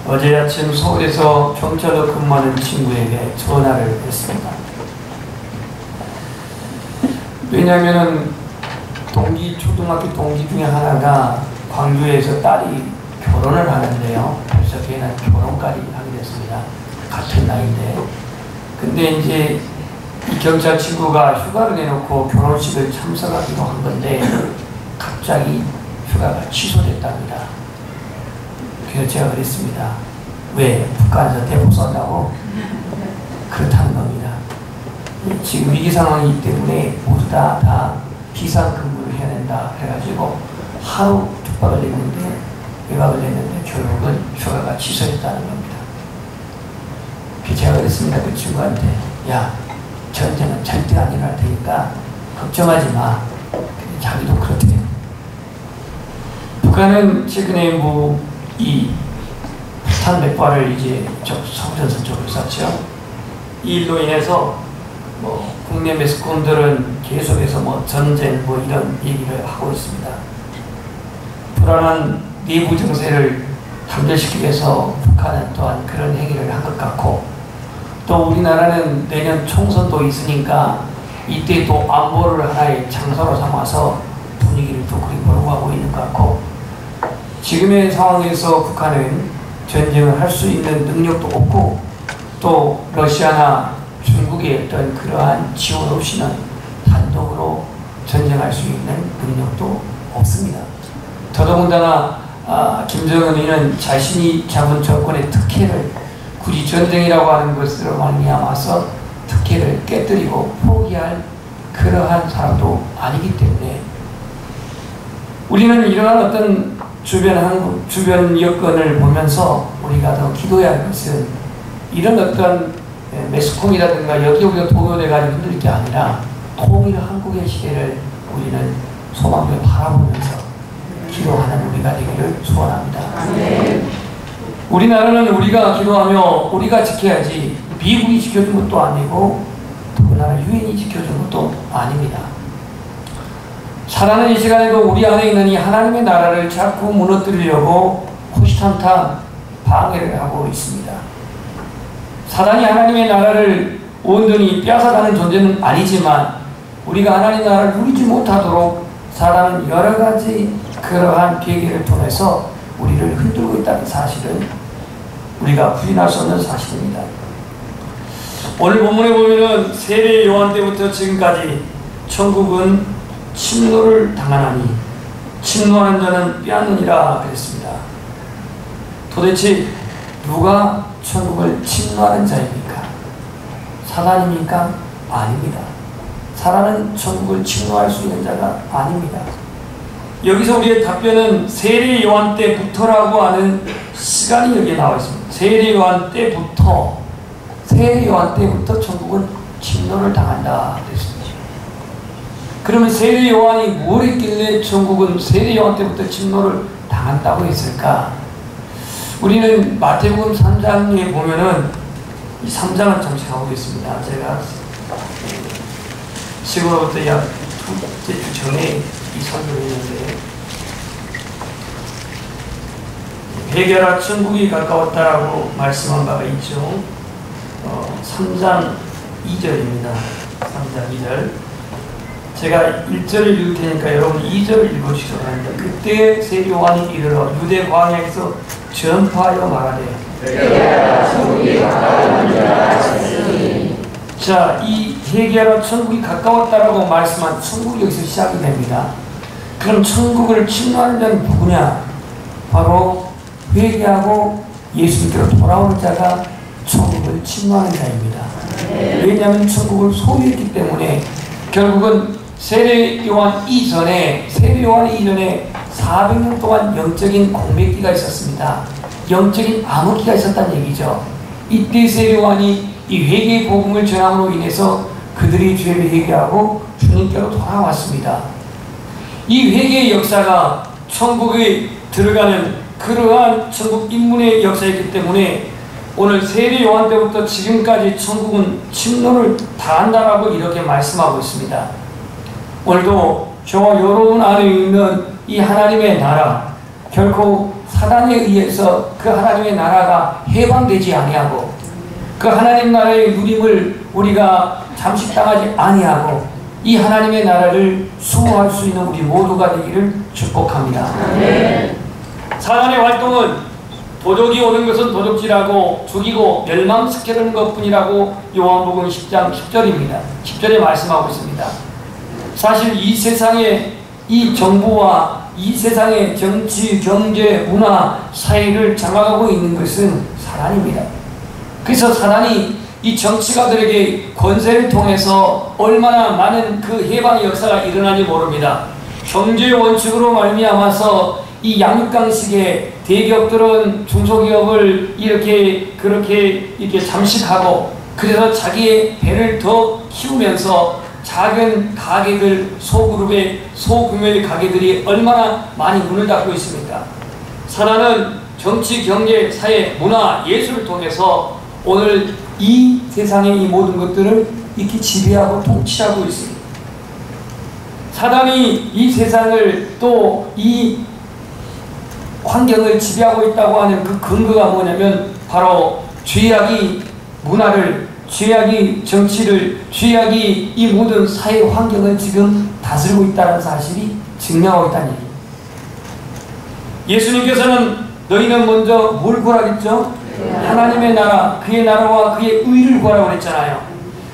어제 아침 서울에서 경찰로 근무하는 친구에게 전화를 했습니다. 왜냐하면 초등학교 동기 중에 하나가 광주에서 딸이 결혼을 하는데요. 벌써 걔는 결혼까지 하게 됐습니다. 같은 나이인데. 근데 이제 이 경찰 친구가 휴가를 내놓고 결혼식을 참석하기로 한 건데 갑자기 휴가가 취소됐답니다. 그래서 제가 그랬습니다. 왜? 북한에서 대포 쏜다고? 그렇다는 겁니다. 지금 위기 상황이기 때문에 모두 다 비상근무를 해야 된다 해가지고 하루 외박을 냈는데 결국은 휴가가 취소됐다는 겁니다. 제가 그랬습니다. 그 친구한테, 야, 전쟁은 절대 안 일어날 테니까 걱정하지 마. 근데 자기도 그렇대요. 북한은 최근에 이 폭탄 몇 발을 이제 서부전선 쪽으로 쐈죠. 이 일로 인해서 국내 매스컴들은 계속해서 전쟁 이런 얘기를 하고 있습니다. 불안한 내부 정세를 잠재시키기 위해서 북한은 또한 그런 행위를 한 것 같고, 또 우리나라는 내년 총선도 있으니까 이때 또 안보를 하나의 장소로 삼아서 분위기를 또 그리 몰아가고 있는 것 같고, 지금의 상황에서 북한은 전쟁을 할 수 있는 능력도 없고, 또 러시아나 중국의 어떤 그러한 지원 없이는 단독으로 전쟁할 수 있는 능력도 없습니다. 더더군다나 김정은이는 자신이 잡은 정권의 특혜를 굳이 전쟁이라고 하는 것으로 말미암아서 특혜를 깨뜨리고 포기할 그러한 사람도 아니기 때문에 우리는 이러한 어떤 주변 여건을 보면서 우리가 더 기도해야 할 것은 이런 어떤 매스컴이라든가 여기저기가 동요돼가지고 흔들 게 아니라 통일 한국의 시대를 우리는 소망을 바라보면서 기도하는 우리가 되기를 소원합니다. 네. 우리나라는 우리가 기도하며 우리가 지켜야지 미국이 지켜준 것도 아니고 더군다나 유엔이 지켜준 것도 아닙니다. 살아가는 이 시간에도 우리 안에 있는 이 하나님의 나라를 자꾸 무너뜨리려고 호시탐탐 방해를 하고 있습니다. 사단이 하나님의 나라를 온전히 빼앗아가는 존재는 아니지만 우리가 하나님의 나라를 누리지 못하도록 사단은 여러 가지 그러한 계기를 통해서 우리를 흔들고 있다는 사실은 우리가 부인할 수 없는 사실입니다. 오늘 본문에 보면은 세례 요한 때부터 지금까지 천국은 침노를 당하나니 침노하는 자는 빼앗느니라 그랬습니다. 도대체 누가 천국을 침노하는 자입니까? 사단입니까? 아닙니다. 사단은 천국을 침노할 수 있는 자가 아닙니다. 여기서 우리의 답변은 세례 요한 때부터라고 하는 시간이 여기에 나와 있습니다. 세례 요한 때부터 천국은 침노를 당한다 그랬습니다. 그러면 세례 요한이 뭘 했길래 천국은 세례 요한 때부터 침노를 당한다고 했을까? 우리는 마태복음 3장에 보면은 이 3장을 잠시 가보겠습니다. 제가 지금부터 약 두째 주 전에 이 설교를 했는데, 회개하라 천국이 가까웠다라고 말씀한 바가 있죠. 3장 2절입니다. 3장 2절. 제가 1절을 읽을 테니까 여러분 2절을 읽으시기 바랍니다. 그때 세례 요한이 이르러 유대 광야에서 전파하여 말하되 회개하라 천국이 가까웠느니라 하셨으니. 자, 이 회개하라 천국이 가까웠다라고 말씀한 천국이 여기서 시작이 됩니다. 그럼 천국을 침노하는 자는 누구냐? 바로 회개하고 예수님께로 돌아오는 자가 천국을 침노하는 자입니다. 왜냐하면 천국을 소유했기 때문에. 결국은 세례 요한 이전에 400년 동안 영적인 공백기가 있었습니다. 영적인 암흑기가 있었다는 얘기죠. 이때 세례 요한이 이 회개의 복음을 전함으로 인해서 그들이 죄를 회개하고 주님께로 돌아왔습니다. 이 회개의 역사가 천국에 들어가는 그러한 천국 입문의 역사이기 때문에 오늘 세례 요한 때부터 지금까지 천국은 침노를 당한다라고 이렇게 말씀하고 있습니다. 오늘도 저와 여러분 안에 있는 이 하나님의 나라 결코 사단에 의해서 그 하나님의 나라가 해방되지 아니하고 그 하나님 나라의 누림을 우리가 잠식당하지 아니하고 이 하나님의 나라를 수호할 수 있는 우리 모두가 되기를 축복합니다. 사단의 활동은 도적이 오는 것은 도적질하고 죽이고 멸망시키는 것뿐이라고 요한복음 10장 10절입니다. 10절에 말씀하고 있습니다. 사실 이 세상의 이 정부와 이 세상의 정치, 경제, 문화, 사회를 장악하고 있는 것은 사단입니다. 그래서 사단이 이 정치가들에게 권세를 통해서 얼마나 많은 그 해방의 역사가 일어나는지 모릅니다. 경제 원칙으로 말미암아서 이 양육강식의 대기업들은 중소기업을 그렇게 잠식하고 그래서 자기의 배를 더 키우면서 작은 가게들, 소그룹의 소규모의 가게들이 얼마나 많이 문을 닫고 있습니까? 사단은 정치, 경제, 사회, 문화, 예술을 통해서 오늘 이 세상의 이 모든 것들을 이렇게 지배하고 통치하고 있습니다. 사단이 이 세상을 또 이 환경을 지배하고 있다고 하는 그 근거가 뭐냐면 바로 죄악이 문화를, 죄악이 정치를, 죄악이 이 모든 사회 환경을 지금 다스리고 있다는 사실이 증명하고 있다는 얘기입니다. 예수님께서는 너희는 먼저 뭘 구하겠죠? 하나님의 나라, 그의 나라와 그의 의를 구하라고 그랬잖아요.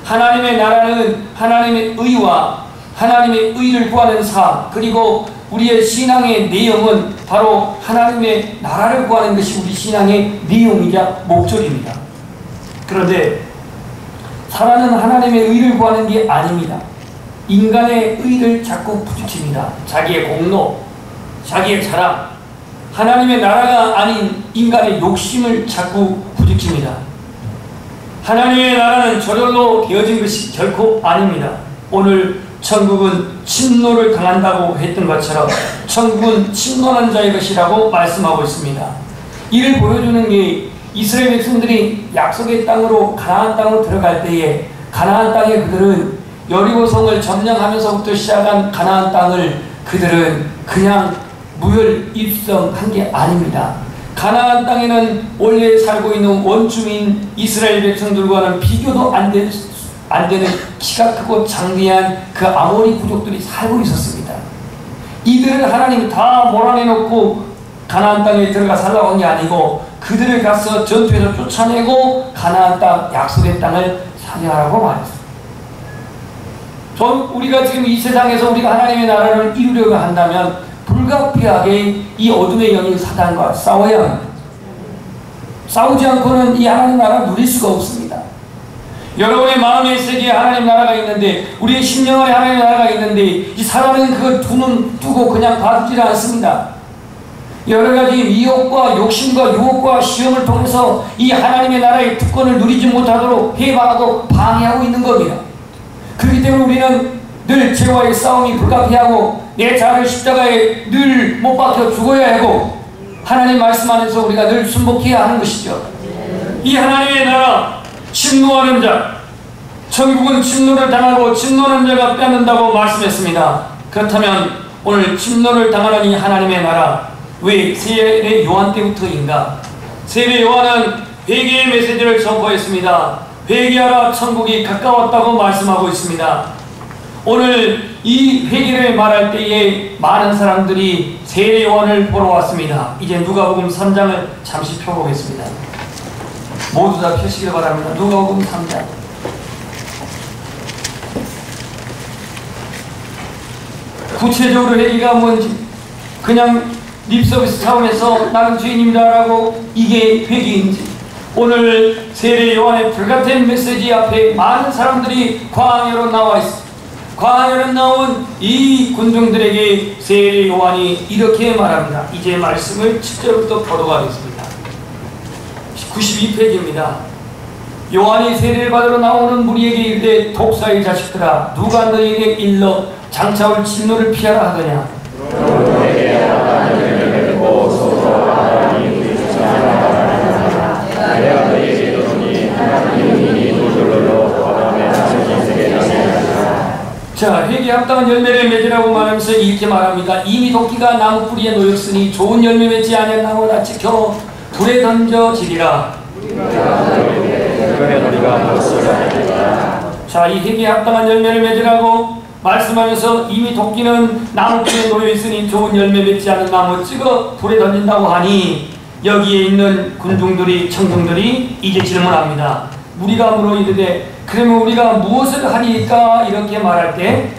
하나님의 나라는 하나님의 의와 하나님의 의를 구하는 삶, 그리고 우리의 신앙의 내용은 바로 하나님의 나라를 구하는 것이 우리 신앙의 내용이자 목적입니다. 그런데 사단은 하나님의 의를 구하는 게 아닙니다. 인간의 의를 자꾸 부추깁니다. 자기의 공로, 자기의 자랑, 하나님의 나라가 아닌 인간의 욕심을 자꾸 부추깁니다. 하나님의 나라는 저절로 되어진 것이 결코 아닙니다. 오늘 천국은 침노를 당한다고 했던 것처럼 천국은 침노하는 자의 것이라고 말씀하고 있습니다. 이를 보여주는 게 이스라엘 백성들이 약속의 땅으로 가나안 땅으로 들어갈 때에 가나안 땅에 그들은 여리고성을 점령하면서부터 시작한 가나안 땅을 그들은 그냥 무혈 입성한 게 아닙니다. 가나안 땅에는 원래 살고 있는 원주민 이스라엘 백성들과는 비교도 안 되는 키가 크고 장대한 그 아모리 부족들이 살고 있었습니다. 이들을 하나님이 다 몰아내놓고 가나안 땅에 들어가 살라고 한 게 아니고 그들을 가서 전투에서 쫓아내고 가나안 땅, 약속의 땅을 차지하라고 말했습니다. 우리가 지금 이 세상에서 우리가 하나님의 나라를 이루려고 한다면 불가피하게 이 어둠의 영인 사단과 싸워야 합니다. 싸우지 않고는 이 하나님 나라를 누릴 수가 없습니다. 여러분의 마음의 세계에 하나님 나라가 있는데 우리의 심령 안에 하나님 나라가 있는데 이 사람은 그 두 눈 뜨고 그냥 봐주지 않습니다. 여러가지 미혹과 욕심과 유혹과 시험을 통해서 이 하나님의 나라의 특권을 누리지 못하도록 해방하고 방해하고 있는 겁니다. 그렇기 때문에 우리는 늘 죄와의 싸움이 불가피하고 내 자아를 십자가에 늘 못 박혀 죽어야 하고 하나님 말씀 안에서 우리가 늘 순복해야 하는 것이죠. 이 하나님의 나라 침노하는 자, 천국은 침노를 당하고 침노하는 자가 빼앗는다고 말씀했습니다. 그렇다면 오늘 침노를 당하는 이 하나님의 나라 왜 세례 요한 때부터인가? 세례 요한은 회개의 메시지를 선포했습니다. 회개하라, 천국이 가까웠다고 말씀하고 있습니다. 오늘 이 회개를 말할 때에 많은 사람들이 세례 요한을 보러 왔습니다. 이제 누가복음 3장을 잠시 펴보겠습니다. 모두 다 펴시길 바랍니다. 누가복음 3장. 구체적으로 회개가 뭔지 그냥 립서비스 차원에서 나는 죄인입니다라고 이게 회개인지 오늘 세례 요한의 불같은 메시지 앞에 많은 사람들이 광야로 나와 있습니다. 광야로 나온 이 군중들에게 세례 요한이 이렇게 말합니다. 이제 말씀을 7절부터 보도록 하겠습니다. 92페이지입니다. 요한이 세례를 받으러 나오는 무리에게 이르되 독사의 자식들아 누가 너희에게 일러 장차 올 진노를 피하라 하더냐. 자, 회개하라 합당한 열매를 맺으라고 말하면서 이렇게 말합니다. 이미 도끼가 나무 뿌리에 놓였으니 좋은 열매 맺지 아니한 나무나 지켜 불에 던져지리라. 자, 이 회개에 합당한 열매를 맺으라고 말씀하면서 이미 도끼는 나무 뿌리에 놓여있으니 좋은 열매 맺지 않은 나무 찍어 불에 던진다고 하니 여기에 있는 군중들이 청중들이 이제 질문합니다. 우리가 물어 이르되 그러면 우리가 무엇을 하리까? 이렇게 말할 때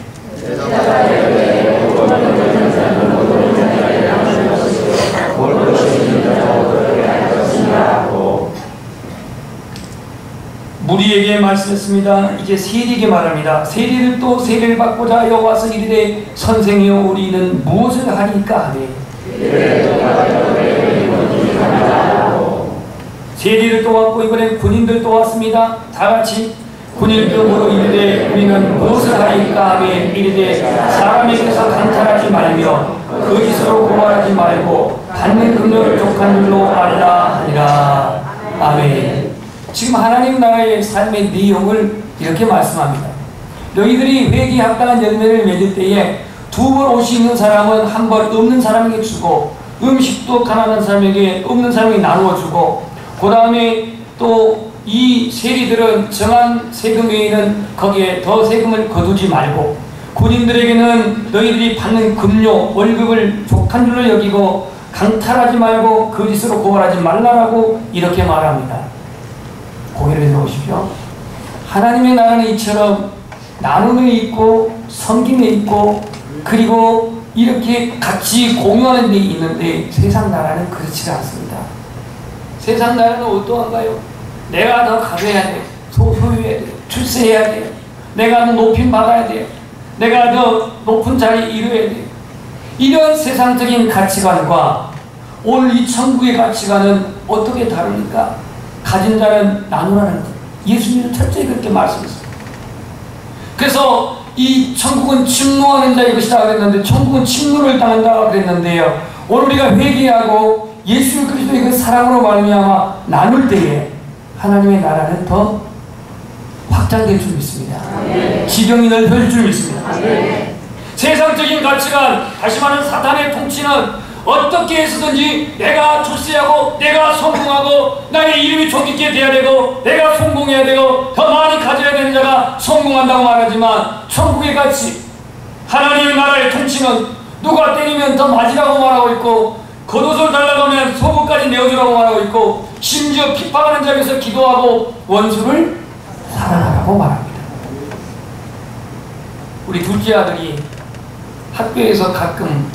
무리에게 말씀했습니다. 이제 세리에게 말합니다. 세리를 또 세례를 받고자 하여 와서 이르되 선생이여 우리는 무엇을 하리까 하네. 세리를 또 왔고 이번엔 군인들 또 왔습니다. 다같이 군인도 물어 이르되 우리는 무엇을 하리까 하매 이르되 사람에게서 강탈하지 말며 거짓으로 고발하지 말고 받는 금령을 족한 줄로 알라 하니라. 아멘. 지금 하나님 나라의 삶의 내용을 이렇게 말씀합니다. 너희들이 회개에 합당한 열매를 맺을 때에 두 번 옷이 있는 사람은 한 번 없는 사람에게 주고 음식도 가난한 사람에게 없는 사람에게 나누어 주고 그 다음에 또 이 세리들은 정한 세금 외에는 거기에 더 세금을 거두지 말고 군인들에게는 너희들이 받는 급료 월급을 족한 줄로 여기고 강탈하지 말고 거짓으로 고발하지 말라라고 이렇게 말합니다. 고개를 들어오십시오. 하나님의 나라는 이처럼 나눔에 있고 섬김에 있고 그리고 이렇게 같이 공유하는 데 있는데 세상 나라는 그렇지가 않습니다. 세상 나라는 어떠한가요? 내가 더 가져야 돼. 소유해야 돼. 출세해야 돼. 내가 더 높임 받아야 돼. 내가 더 높은 자리에 이루어야 돼. 이런 세상적인 가치관과 오늘 이 천국의 가치관은 어떻게 다릅니까? 가진 자는 나누라는 것. 예수님은 철저히 그렇게 말씀했습니다. 그래서 이 천국은 침노하는 자의 것이다 그랬는데 천국은 침노를 당한다 그랬는데요. 오늘 우리가 회개하고 예수 그리스도의 그 사랑으로 말미암아 나눌 때에 하나님의 나라는 더 확장될 줄 믿습니다. 지경이 넓혀질 줄 믿습니다. 세상적인 가치관, 다시 말하는 사탄의 통치는 어떻게 해서든지 내가 출세하고 내가 성공하고 나의 이름이 존귀케 돼야 되고 내가 성공해야 되고 더 많이 가져야 되는 자가 성공한다고 말하지만 천국의 가치, 하나님의 나라의 통치는 누가 때리면 더 맞으라고 말하고 있고 겉옷을 달라고 하면 속옷까지 내어주라고 말하고 있고 심지어 핍박하는 자에서 기도하고 원수를 사랑하라고 말합니다. 우리 둘째 아들이 학교에서 가끔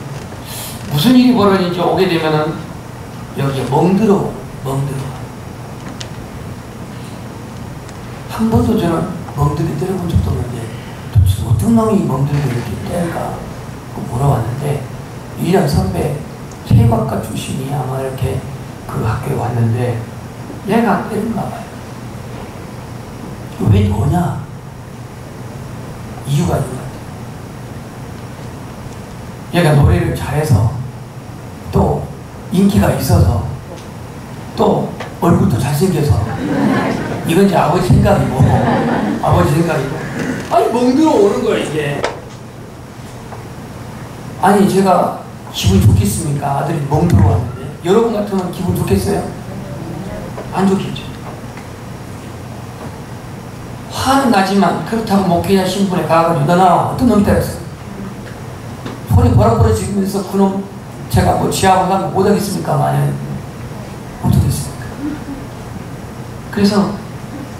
무슨 일이 벌어지는지 오게 되면은 여기에 멍들어. 한 번도 저는 멍들이 때려본 적도 없는데 도대체 어떤 놈이 멍들이 이렇게 때릴까 물어봤는데 1년 선배 체육학과 출신이 아마 이렇게 그 학교에 왔는데 얘가 때린가 봐요. 왜 너냐? 이유가 있는 것 같아요. 얘가 노래를 잘해서 또 인기가 있어서 또 얼굴도 잘생겨서 이건 이제 아버지 생각이고 아버지 생각이고 아니 멍들어 오는 거야 이게. 아니 제가 기분 좋겠습니까? 아들이 멍들어 왔는데 여러분 같으면 기분 좋겠어요? 안 좋겠죠. 화는 나지만 그렇다고 목회자 신분에 가가지고 너나 어떤 놈 때렸어. 손이 버럭버럭지면서 그놈 제가 뭐 지하보다 못하겠습니까? 만약 못하겠습니까? 그래서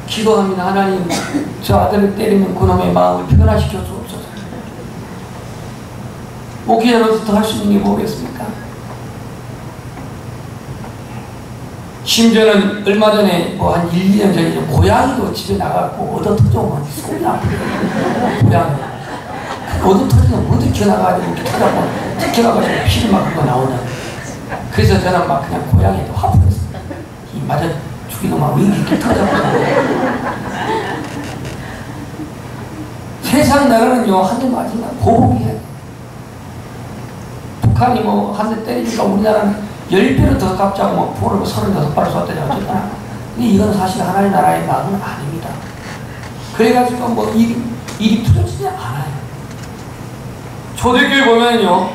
기도합니다. 하나님 저 아들을 때리는 그놈의 마음을 변화시켜 주옵소서. 목회자로서 더 할 수 있는 게 뭐겠습니까? 심지어는 얼마 전에 뭐 한 1, 2년 전에 고양이도 집에 나가고 얻어 터져오면 손이 아프거든요. 고양이. 얻어 터지면 어디 튀어나가가지고 이렇게 터져고 튀어나가가지고 피를 막 그거 나오냐. 그래서 저는 막 그냥 고양이도 화풀었어요. 이 맞아 죽이도 막 이렇게 터져고. 세상 나라는요, 한 대 맞으면 보복이에요. 북한이 뭐 한 대 때리니까 우리나라는 10배로 더 갚자고 뭐 포를 36발을 쐈다냐 어쨌거나. 근데 이건 사실 하나의 나라의 마음은 아닙니다. 그래가지고 뭐 일이 풀어지지 않아요. 초대교회 보면요,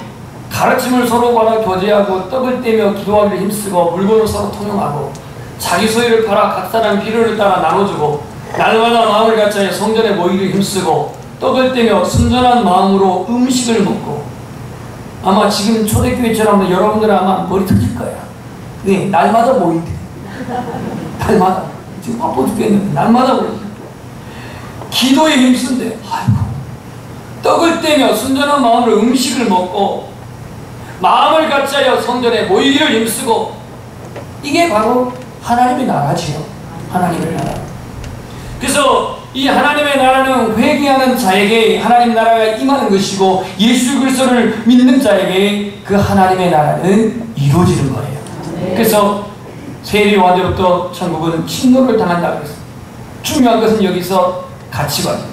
가르침을 서로 받아 교제하고 떡을 떼며 기도하기를 힘쓰고 물건을 서로 통용하고 자기 소유를 팔아 각 사람 필요를 따라 나눠주고 날마다 마음을 같이 성전에 모이기를 힘쓰고 떡을 떼며 순전한 마음으로 음식을 먹고. 아마 지금 초대교회처럼 여러분들은 아마 머리 터질 거야. 네, 날마다 모인대. 날마다. 지금 바빠 죽겠는데 날마다 모인대. 기도에 힘쓴대. 아이고. 떡을 떼며 순전한 마음으로 음식을 먹고 마음을 같이하여 성전에 모이기를 힘쓰고. 이게 바로 하나님의 나라지요. 하나님의 나라. 그래서 이 하나님의 나라는 회개하는 자에게 하나님 나라가 임하는 것이고 예수 그리스도를 믿는 자에게 그 하나님의 나라는 이루어지는 거예요. 그래서 세리 왕제로부터 천국은 침노를 당한다고 했습니다. 중요한 것은 여기서 가치관입니다.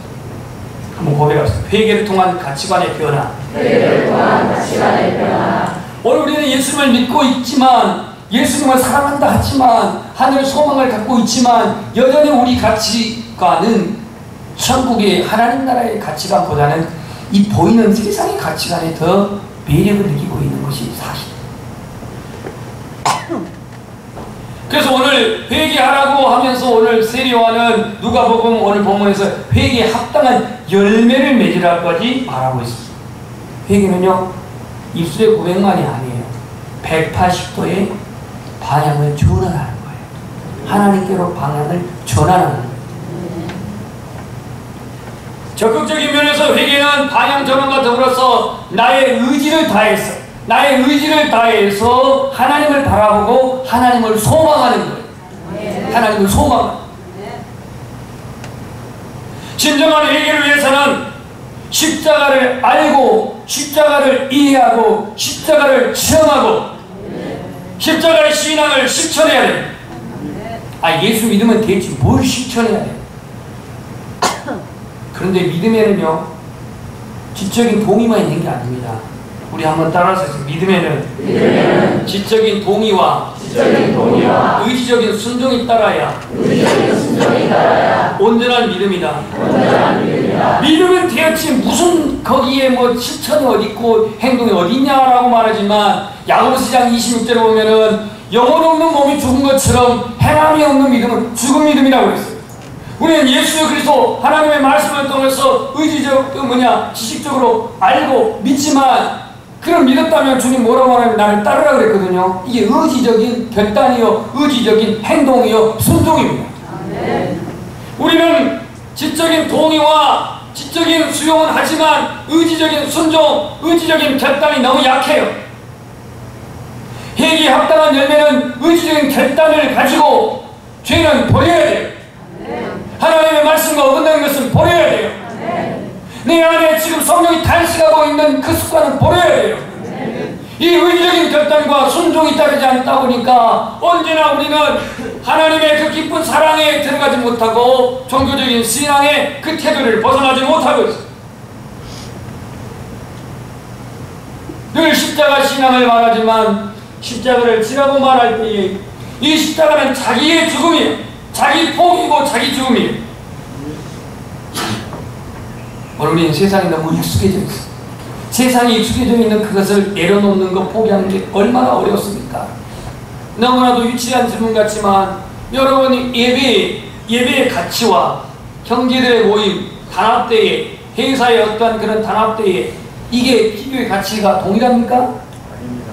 한번 고백합시다. 회개를 통한 가치관의 변화. 회개를 통한 가치관의 변화. 오늘 우리는 예수님을 믿고 있지만, 예수님을 사랑한다 하지만, 하늘 소망을 갖고 있지만 여전히 우리 가치관은 천국의 하나님 나라의 가치관보다는 이 보이는 세상의 가치관에 더 매력을 느끼고 있는 것이 사실입니다. 그래서 오늘 회개하라고 하면서 오늘 세리요한은 누가복음 오늘 본문에서 회개에 합당한 열매를 맺으라까지 말하고 있습니다. 회개는요, 입술의 고백만이 아니에요. 180도의 방향을 전환하는 거예요. 하나님께로 방향을 전환하는 거예요. 적극적인 면에서 회개는 방향 전환과 더불어서 나의 의지를 다해서 하나님을 바라보고 하나님을 소망하는 거예요. 하나님을 소망하는 거예요. 진정한 회개를 위해서는 십자가를 알고 십자가를 이해하고 십자가를 체험하고 십자가의 신앙을 실천해야 돼요. 예수 믿으면 되지 뭘 실천해야 돼요. 그런데 믿음에는요, 지적인 동의만 있는 게 아닙니다. 우리 한번 따라서 믿음에는 지적인 동의와 의지적인 순종이 따라야 온전한 믿음이다. 믿음은 대체 무슨 거기에 뭐 실천이 어딨고 행동이 어딨냐라고 말하지만 야고보서 4장 26절에 보면은 영혼 없는 몸이 죽은 것처럼 행함이 없는 믿음은 죽은 믿음이라고 했어요. 우리는 예수 그리스도 하나님의 말씀을 통해서 지식적으로 알고 믿지만, 그럼 믿었다면 주님 뭐라고 하냐면 나를 따르라 그랬거든요. 이게 의지적인 결단이요, 의지적인 행동이요, 순종입니다. 우리는 지적인 동의와 지적인 수용은 하지만 의지적인 순종, 의지적인 결단이 너무 약해요. 회개에 합당한 열매는 의지적인 결단을 가지고 죄는 버려야 돼요. 하나님의 말씀과 어긋나는 것은 버려야 돼요. 내 안에 지금 성령이 탄식하고 있는 그 습관은 버려야 돼요. 이 의지적인 결단과 순종이 따르지 않다 보니까 언제나 우리는 하나님의 그 깊은 사랑에 들어가지 못하고 종교적인 신앙의 그 태도를 벗어나지 못하고 있어요. 늘 십자가 신앙을 말하지만 십자가를 지라고 말할 때에 이 십자가는 자기의 죽음이에요. 자기 포기고 자기 죽음이에요. 오늘 우리는 세상에 너무 익숙해져 있어요. 세상에 익숙해져 있는 그것을 내려놓는 것, 포기하는 게 얼마나 어렵습니까? 너무나도 유치한 질문 같지만 여러분 예배의 가치와 형제들의 모임, 단합대회, 회사의 어떠한 그런 단합대회, 이게 기도의 가치가 동일합니까? 아닙니다.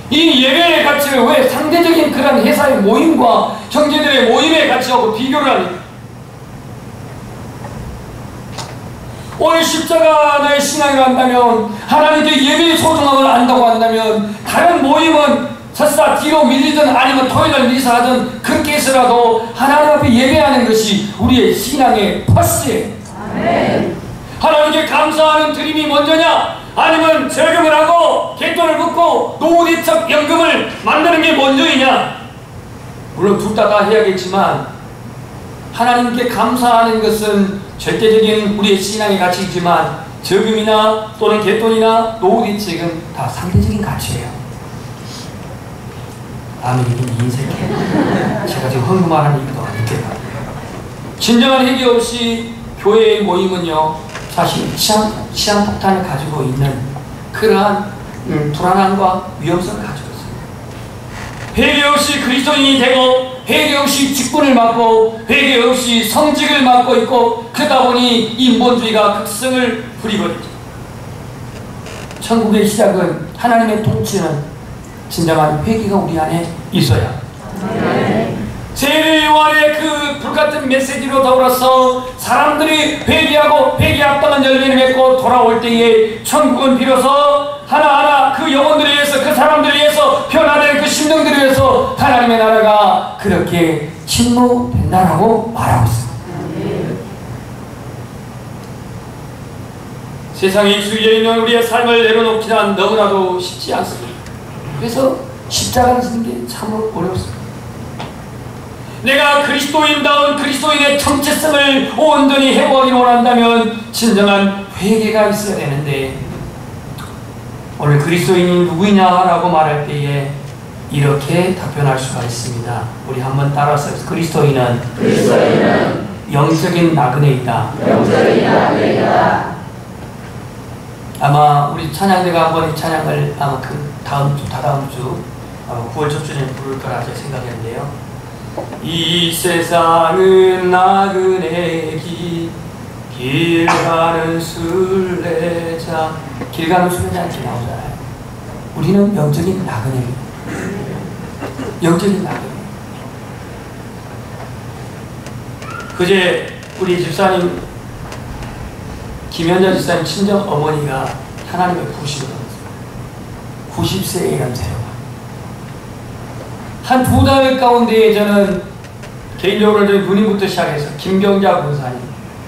이 예배의 가치를 왜 상대적인 그런 회사의 모임과 형제들의 모임의 가치하고 비교를 합니까? 오늘 십자가 나의 신앙을 한다면, 하나님께 예배의 소중함을 안다고 한다면, 다른 모임은 설사 뒤로 밀리든 아니면 토요일날 미사하든 그렇게 해서라도 하나님 앞에 예배하는 것이 우리의 신앙의 퍼스트예요. 하나님께 감사하는 드림이 먼저냐, 아니면 절금을 하고 갯돈을 붓고 노후대책 연금을 만드는 게 먼저이냐? 물론 둘 다 해야겠지만 하나님께 감사하는 것은 절대적인 우리의 신앙의 가치이지만 저금이나 또는 갯돈이나 노후대책은 다 상대적인 가치예요. 이게 인생이에요. 제가 지금 흥분하는 이유도 아닌데, 진정한 회개 없이 교회의 모임은요, 사실 시한폭탄을 가지고 있는 그러한 불안함과 위험성을 가지고 있습니다. 회개 없이 그리스도인이 되고 회개 없이 직분을 맡고 회개 없이 성직을 맡고 있고 그러다 보니 인본주의가 극성을 부리버리죠. 천국의 시작은 하나님의 통치는 진정한 회개가 우리 안에 있어야 세례요한의 그 불같은 메시지로 더불어서 사람들이 회개하고 회개 합당한 열매를 맺고 돌아올 때에 천국은 비로소 하나하나 그 영혼들을 위해서 그 사람들을 위해서 변화된 그 심령들을 위해서 하나님의 나라가 그렇게 침노된다라고 말하고 있습니다. 세상의 주위에 있는 우리의 삶을 내려놓기란 너무나도 쉽지 않습니다. 그래서 십자가를 지는 게 참 어렵습니다. 내가 그리스도인다운 그리스도인의 정체성을 온전히 회복하기 원한다면 진정한 회개가 있어야 되는데 오늘 그리스도인이 누구냐라고 말할 때에 이렇게 답변할 수가 있습니다. 우리 한번 따라서 그리스도인은 영적인 나그네이다. 아마 우리 찬양대가 한번 이 찬양을 아마 그 다음 주 9월 첫 주에 부를 거라 제가 생각했는데요. 이 세상은 나그네 길 가는 순례자, 길 가는 순례자 이렇게 나오잖아요. 우리는 영적인 나그네입니다. 영적인 나그네. 그제 우리 집사님 김현자 집사님 친정 어머니가 하나님의 부르심을 받았어요. 90세의 연세로. 한 2달 가운데에 저는 개인적으로 저희 누님부터 시작해서 김경자 권사님,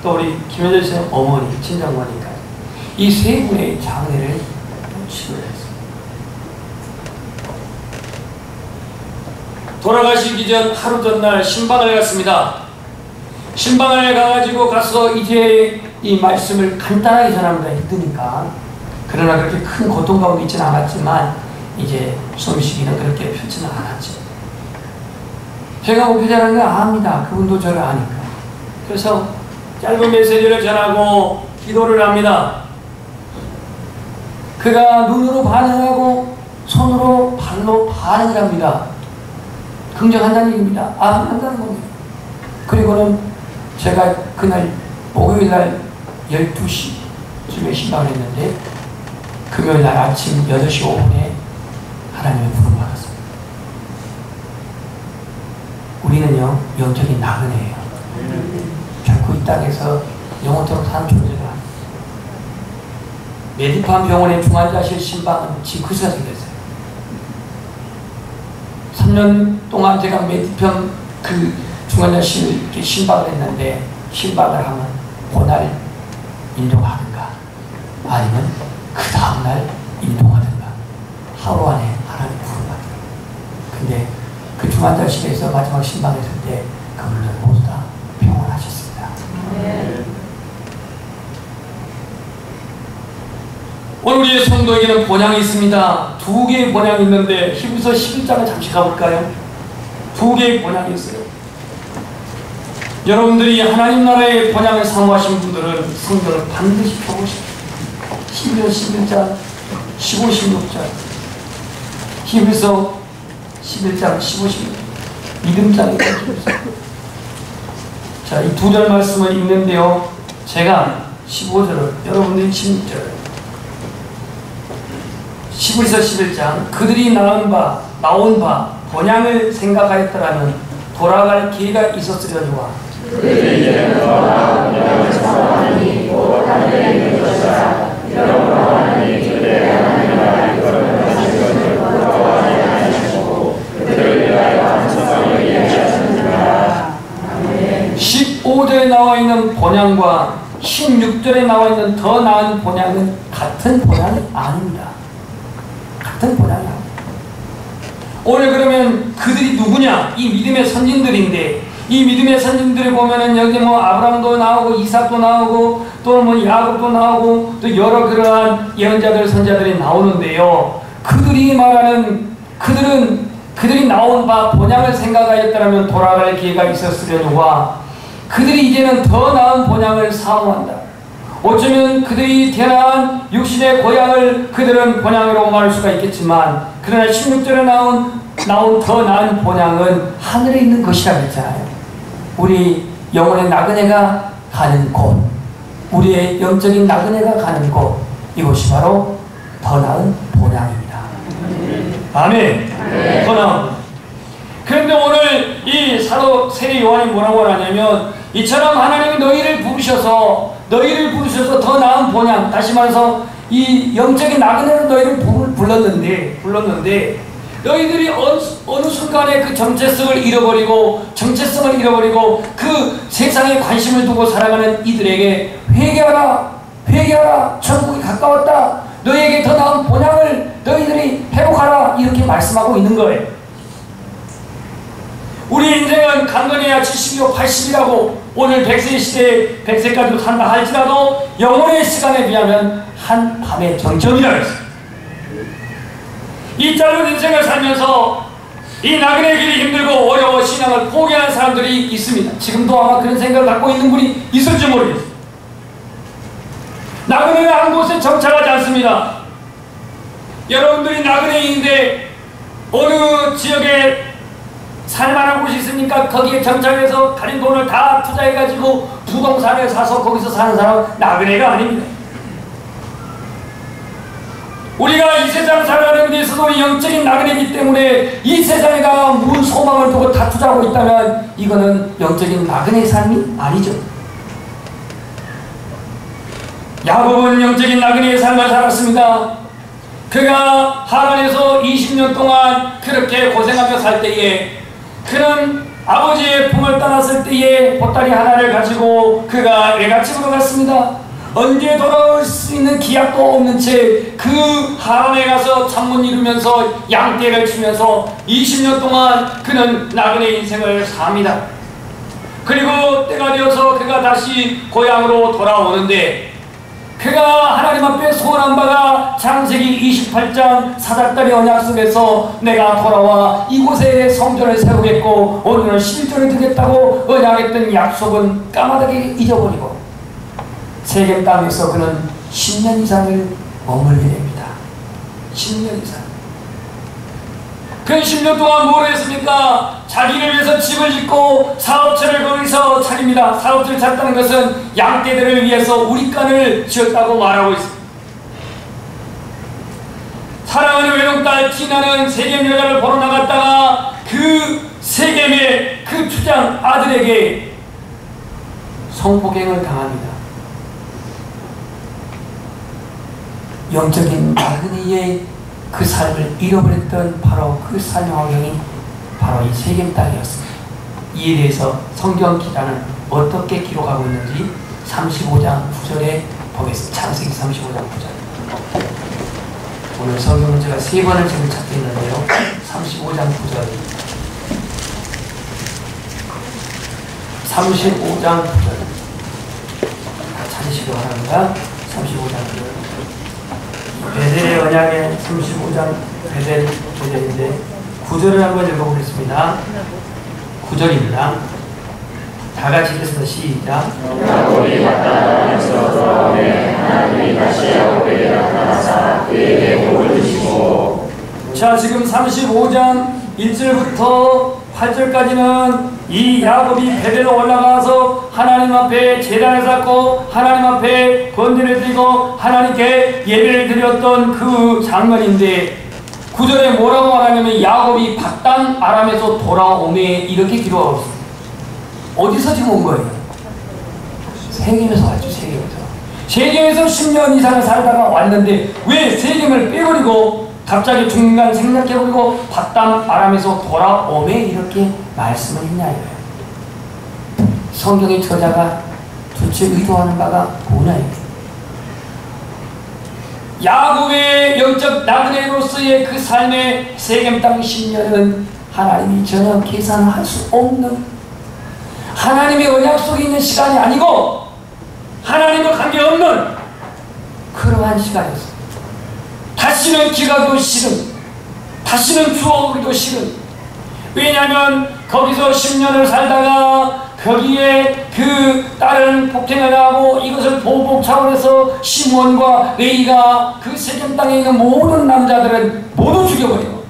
또 우리 김현자 집사님 어머니, 친정 어머니까지 이 세 분의 장례를 치료했어요. 돌아가시기 전 하루 전날 신방을 갔습니다. 신방을 가서 이제 이 말씀을 간단하게 전합니다. 힘드니까. 그러나 그렇게 큰 고통 가운데 있지는 않았지만 이제 숨쉬기는 그렇게 편치는 않았죠. 제가 목회자라는 걸 압니다. 그분도 저를 아니까. 그래서 짧은 메시지를 전하고 기도를 합니다. 그가 눈으로 반응하고 손으로 발로 반응을 합니다. 긍정한다는 얘기입니다. 한다는 겁니다. 그리고는 제가 그날 목요일날 12시쯤에 신방을 했는데 금요일날 아침 8시 5분에 하나님의 부름을 받았습니다. 우리는요 영적인 나그네예요. 결코 이 땅에서 영원토록 사는 존재가 아닙니다. 메디팜 병원의 중환자실 신방은 징크스가 생겼어요. 3년 동안 제가 메디팜 그 중환자실 신방을 했는데 신방을 하면 그날 인동하든가 아니면 그 다음날 인동하든가 하루 안에 하나님 부름받든가. 근데 그 중환자실에서 마지막 신방했을 때 그분들 모두 다 병원하셨습니다. 오늘 우리의 성도에게는 본향이 있습니다. 2개의 본향이 있는데 히브리서 11장을 잠시 가볼까요? 2개의 본향이 있어요. 여러분들이 하나님 나라의 본향을 사모하신 분들은 성경을 반드시 펴보십시오. 11장, 15, 16장 히브리서 11장, 15, 16 믿음장이다. 자, 이 2절 말씀을 읽는데요. 제가 15절을 여러분들이 16절을 히브리서 11장 그들이 나온 바 본향을 생각하였더라면 돌아갈 기회가 있었으려니와 그들이 이제는 돌아가 본향을 사모하니 곧 하늘에 있는 것이라 여러분 하나님이 그들의 하나님 나라의 이끌어낸 것을 부러워하지 않으시고 그들을 위하여 한성을 예비하셨느니라. 15절에 나와 있는 본향과 16절에 나와 있는 더 나은 본향은 같은 본향이 아닙니다. 같은 본향이 아닙니다. 오늘 그러면 그들이 누구냐? 이 믿음의 선진들인데 이 믿음의 선진들을 보면은 여기 뭐 아브라함도 나오고 이삭도 나오고 또 뭐 야곱도 나오고 또 여러 그러한 예언자들 선자들이 나오는데요. 그들이 말하는 그들이 나온 바 본향을 생각하였다면 돌아갈 기회가 있었으려니와 그들이 이제는 더 나은 본향을 사모한다. 어쩌면 그들이 태어난 육신의 고향을 그들은 본향이라고 말할 수가 있겠지만, 그러나 16절에 나온 더 나은 본향은 하늘에 있는 것이라고 했잖아요. 우리 영혼의 나그네가 가는 곳, 우리의 영적인 나그네가 가는 곳, 이곳이 바로 더 나은 본향입니다. 아멘. 더 나은. 그런데 오늘 이 사도 세례 요한이 뭐라고 하냐면, 이처럼 하나님이 너희를 부르셔서 더 나은 본향, 다시 말해서 이 영적인 나그네로 너희를 불렀는데 너희들이 어느 순간에 그 정체성을 잃어버리고 그 세상에 관심을 두고 살아가는 이들에게 회개하라, 천국이 가까웠다, 너희에게 더 나은 본향을 너희들이 회복하라, 이렇게 말씀하고 있는 거예요. 우리 인생은 강건해야 70이고 80이라고 오늘 100세 시대에 100세까지도 산다 할지라도 영혼의 시간에 비하면 한 밤의 정점이라고 했어요. 이 짧은 인생을 살면서 이 나그네 길이 힘들고 어려워 신앙을 포기하는 사람들이 있습니다. 지금도 아마 그런 생각을 갖고 있는 분이 있을지 모르겠어요. 나그네는 한 곳에 정착하지 않습니다. 여러분들이 나그네인데 어느 지역에 살만한 곳이 있으니까 거기에 정착해서 가진 돈을 다 투자해가지고 부동산을 사서 거기서 사는 사람은 나그네가 아닙니다. 우리가 이 세상 살아가는 데 있어서 영적인 나그네이기 때문에 이 세상에다가 무슨 소망을 두고 다 투자하고 있다면 이거는 영적인 나그네의 삶이 아니죠. 야곱은 영적인 나그네의 삶을 살았습니다. 그가 하란에서 20년 동안 그렇게 고생하며 살 때에, 그는 아버지의 품을 떠났을 때에 보따리 하나를 가지고 그가 외갓집으로 갔습니다. 언제 돌아올 수 있는 기약도 없는 채 그 하란에 가서 창문 이루면서 양떼를 치면서 20년 동안 그는 나그네 인생을 삽니다. 그리고 때가 되어서 그가 다시 고향으로 돌아오는데, 그가 하나님 앞에 소원한 바가 창세기 28장 사닥다리 언약 속에서 내가 돌아와 이곳에 성전을 세우겠고 오늘은 11조를 드리겠다고 언약했던 약속은 까마득하게 잊어버리고 세겜 땅에서 그는 10년 이상을 머물게 됩니다. 10년 이상. 그 10년 동안 뭘 했습니까? 자기를 위해서 집을 짓고 사업체를 거기서 차립니다. 사업체를 찾다는 것은 양떼들을 위해서 우리간을 지었다고 말하고 있습니다. 사랑하는 외동딸 티나는 세겜 여자를 보러 나갔다가 그 세겜의 그 추장 아들에게 성폭행을 당합니다. 영적인 나그네의 그 삶을 잃어버렸던 바로 그 삶의 환경이 바로 이 세겜 땅이었습니다. 이에 대해서 성경 기자는 어떻게 기록하고 있는지 35장 9절에 보겠습니다. 창세기 35장 9절. 오늘 성경은 제가 3번을 지금 찾고 있는데요. 35장 9절. 35장 9절. 찾으시기 바랍니다. 35장 9절. 베델의 언약의 35장 베델인데 9절을 한번 읽어보겠습니다. 9절입니다. 다 같이 읽겠습니다. 시작. 야곱이 바다에서 돌아오매 하나님이 다시 야곱에게 나타나사 그에게 복을 주시고. 자, 지금 35장 1절부터 8절까지는 이 야곱이 베델로 올라가서 하나님 앞에 제단을 쌓고 하나님 앞에 번제를 드리고 하나님께 예배를 드렸던 그 장면인데, 9절에 뭐라고 말하냐면 야곱이 밧단 아람에서 돌아오매 이렇게 기록하고 있습니다. 어디서 지금 온 거예요? 세겜에서 왔죠. 세겜에서 10년 이상을 살다가 왔는데 왜 세겜을 빼버리고 갑자기 중간 생략해버리고 밧단 아람에서 돌아오매 이렇게 말씀을 했냐 이거예요. 성경의 저자가 도대체 의도하는 바가 뭐냐. 야곱의 영적 나그네로서의 그 삶의 세겜 땅 10년은 하나님이 전혀 계산할 수 없는, 하나님의 언약 속에 있는 시간이 아니고 하나님과 관계없는 그러한 시간이었어요. 다시는 기가도 싫은, 다시는 추억하기도 싫은. 왜냐하면 거기서 10년을 살다가 거기에 그 딸은 폭행을 하고 이것을 보복 차원에서 시몬과 레위가 그 세겜 땅에 있는 모든 남자들은 모두 죽여버리고,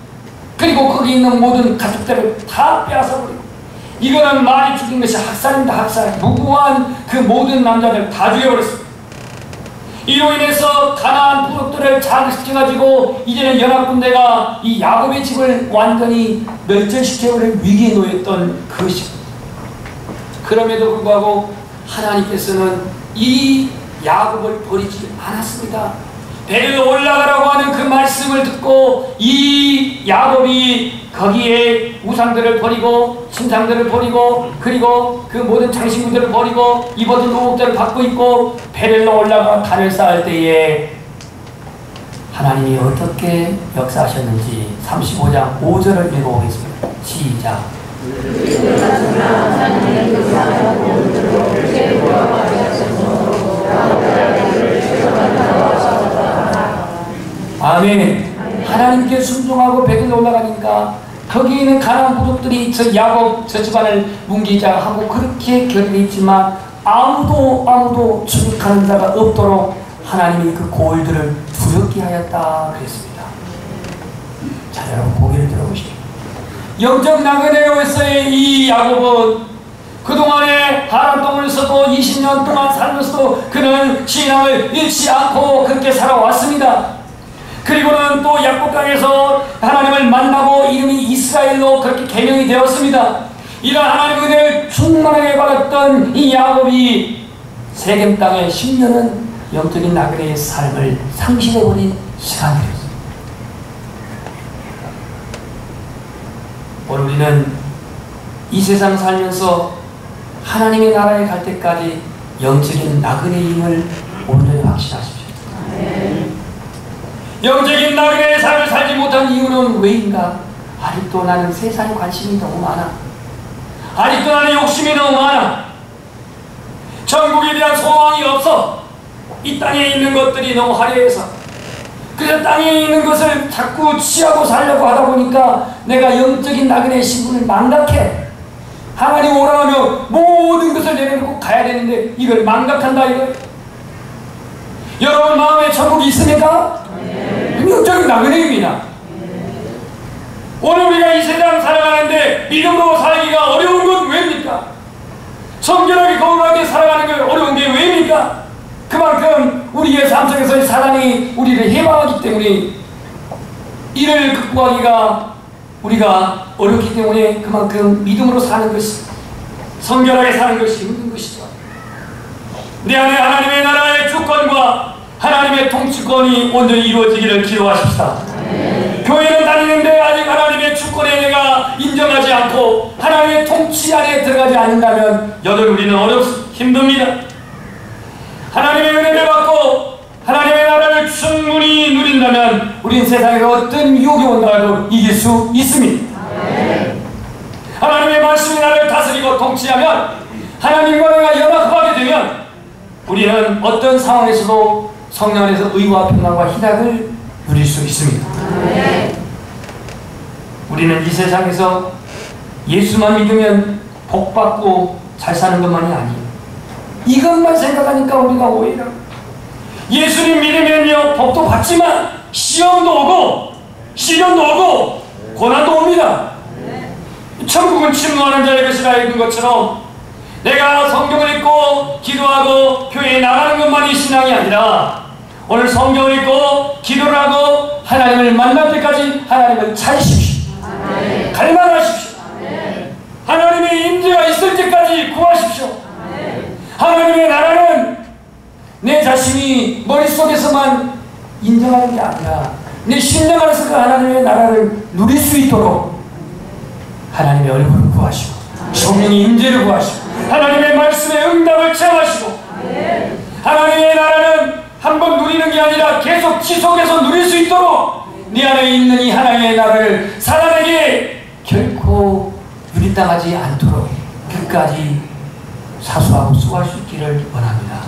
그리고 거기 있는 모든 가족들을 다 빼앗아버리고, 이거는 많이 죽인 것이 학살입니다. 학살. 무고한 그 모든 남자들 다 죽여버렸습니다. 이로 인해서 가나안 부족들을 자극시켜가지고 이제는 연합군대가 이 야곱의 집을 완전히 멸절시켜버릴 위기에 놓였던 그것입니다. 그럼에도 불구하고 하나님께서는 이 야곱을 버리지 않았습니다. 베델로 올라가라고 하는 그 말씀을 듣고 이 야곱이 거기에 우상들을 버리고 신상들을 버리고, 그리고 그 모든 장신구들을 버리고 입어둔 노복들을 받고 있고 베델로 올라가 단을 쌓을 때에 하나님이 어떻게 역사하셨는지 35장 5절을 읽어보겠습니다. 시작. 아멘. 하나님께 순종하고 베델로 올라가니까 거기에 있는 가나안 부족들이 저 야곱 저 집안을 뭉개자 하고 그렇게 결의되어 있지만 아무도 출입하는 자가 없도록 하나님이 그 고을들을 두렵게 하였다 그랬습니다. 자, 여러분 고개를 들어보시죠. 영적 나그네로서의 이 야곱은 그동안에 하란 동에서도 20년 동안 살면서도 그는 신앙을 잃지 않고 그렇게 살아왔습니다. 그리고는 또 약복강에서 하나님을 만나고 이름이 이스라엘로 그렇게 개명이 되었습니다. 이런 하나님의 은혜를 충만하게 받았던 이 야곱이 세겜 땅에 10년은 영적인 나그네의 삶을 상실해버린 시간이 되었습니다. 오늘 우리는 이 세상 살면서 하나님의 나라에 갈 때까지 영적인 나그네임을 온전히 확신하십시오. 영적인 나그네의 삶을 살지 못한 이유는 왜인가? 아직도 나는 세상에 관심이 너무 많아. 아직도 나는 욕심이 너무 많아. 천국에 대한 소망이 없어. 이 땅에 있는 것들이 너무 화려해서, 그래서 땅에 있는 것을 자꾸 취하고 살려고 하다 보니까 내가 영적인 나그네의 신분을 망각해. 하나님 오라 하면 모든 것을 내려놓고 가야 되는데 이걸 망각한다 이거예요. 여러분 마음에 천국이 있습니까? 영적인 나그네입니다. 오늘 우리가 이 세상 살아가는데 믿음으로 살기가 어려운 건 왜입니까? 성결하게 거룩하게 살아가는 게 어려운 게 왜입니까? 그만큼 우리의 삶 속에서 사단이 우리를 해방하기 때문에 이를 극복하기가 우리가 어렵기 때문에 그만큼 믿음으로 사는 것이, 성결하게 사는 것이 힘든 것이죠. 우리 안에 하나님의 나라의 주권과 하나님의 통치권이 온전히 이루어지기를 기도하십시다. 교회는 다니는데 아직 하나님의 주권에 내가 인정하지 않고 하나님의 통치 안에 들어가지 않는다면 여전히 우리는 힘듭니다. 하나님의 은혜를 받고 하나님의 나라를 충분히 누린다면 우리는 세상에서 어떤 유혹이 온다고 이길 수 있습니다. 하나님의 말씀이 나를 다스리고 통치하면, 하나님과 내가 연합하게 되면 우리는 어떤 상황에서도 성령 안에서 의와 평강과 희락을 누릴 수 있습니다. 우리는 이 세상에서 예수만 믿으면 복받고 잘 사는 것만이 아니에요. 이것만 생각하니까 우리가 오히려 예수님 믿으면요 복도 받지만 시험도 오고 시련도 오고 고난도 옵니다. 천국은 침노하는 자의 것이라 읽은 것처럼 내가 성경을 읽고 기도하고 교회에 나가는 것만이 신앙이 아니라 오늘 성경을 읽고 기도를 하고 하나님을 만날 때까지 하나님을 찾으십시오. 갈망하십시오. 하나님의 임재가 있을 때까지 구하십시오. 하나님의 나라는 내 자신이 머릿속에서만 인정하는 게 아니라 내 심령 안에서 그 하나님의 나라를 누릴 수 있도록 하나님의 얼굴을 구하시고 성령의 임재를 구하시고 하나님의 말씀의 응답을 체험하시고 하나님의 나라는 한번 누리는 게 아니라 계속 지속해서 누릴 수 있도록 네 안에 있는 이 하나님의 나라를 사단에게 결코 유리당하지 않도록 끝까지 사수하고 수고할 수 있기를 원합니다.